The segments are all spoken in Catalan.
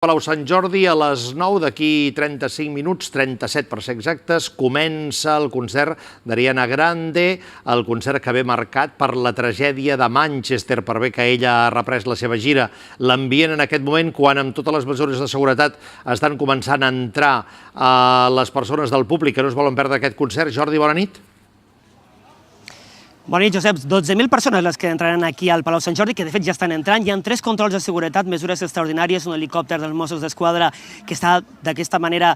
Palau Sant Jordi a les 9, d'aquí 35 minuts, 37 per ser exactes, comença el concert d'Ariana Grande, el concert que ve marcat per la tragèdia de Manchester, per bé que ella ha reprès la seva gira. L'ambient en aquest moment, quan amb totes les mesures de seguretat estan començant a entrar les persones del públic que no es volen perdre aquest concert. Jordi, bona nit. Bona nit, Josep. 12.000 persones les que entraran aquí al Palau Sant Jordi, que de fet ja estan entrant. Hi ha 3 controls de seguretat, mesures extraordinàries, un helicòpter dels Mossos d'Esquadra que està d'aquesta manera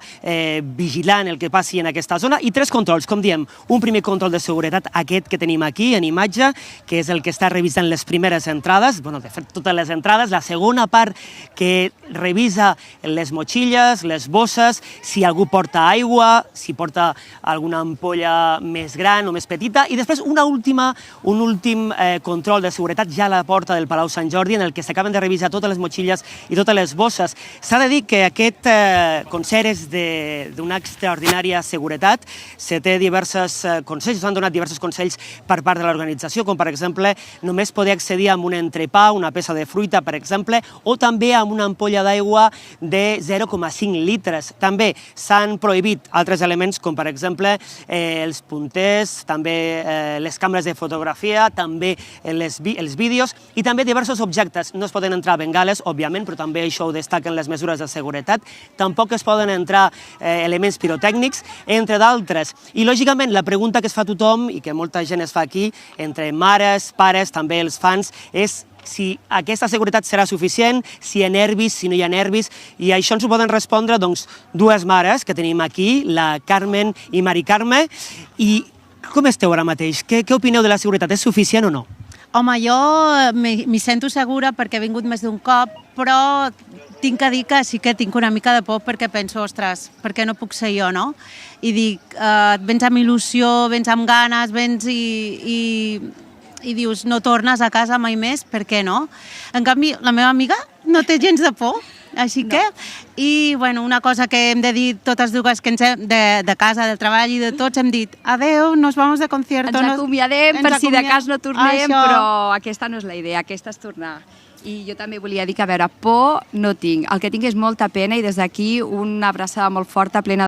vigilant el que passi en aquesta zona, i 3 controls, com diem. Un primer control de seguretat, aquest que tenim aquí en imatge, que és el que està revisant les primeres entrades, de fet totes les entrades. La segona part que revisa les motxilles, les bosses, si algú porta aigua, si porta alguna ampolla més gran o més petita, i després un últim control de seguretat ja a la porta del Palau Sant Jordi, en el que s'acaben de revisar totes les motxilles i totes les bosses. S'ha de dir que aquest concert és d'una extraordinària seguretat. Se té diversos consells, s'han donat diversos consells per part de l'organització, com per exemple només poder accedir amb un entrepà, una peça de fruita, per exemple, o també amb una ampolla d'aigua de 0,5 litres. També s'han prohibit altres elements, com per exemple els punters, també les càmeres de fotografia, també els vídeos i també diversos objectes. No es poden entrar bengales, òbviament, però també això ho destaquen les mesures de seguretat. Tampoc es poden entrar elements pirotècnics, entre d'altres. I, lògicament, la pregunta que es fa a tothom i que molta gent es fa aquí, entre mares, pares, també els fans, és si aquesta seguretat serà suficient, si hi ha nervis, si no hi ha nervis, i a això ens ho poden respondre dues mares que tenim aquí, la Carmen i Mari Carme. I com esteu ara mateix? Què opineu de la seguretat? És suficient o no? Home, jo m'hi sento segura perquè he vingut més d'un cop, però tinc que dir que sí que tinc una mica de por perquè penso, ostres, per què no puc ser jo, no? I dic, vens amb il·lusió, vens amb ganes, vens i dius, no tornes a casa mai més, per què no? En canvi, la meva amiga no té gens de por, així que... I una cosa que hem de dir totes dues que ens hem de casa, del treball i de tots, hem dit adeu, nos vamos de concierto. Ens acomiadem per si de cas no tornem, però aquesta no és la idea, aquesta és tornar. I jo també volia dir que, a veure, por no tinc. El que tinc és molta pena i des d'aquí una abraçada molt forta, plena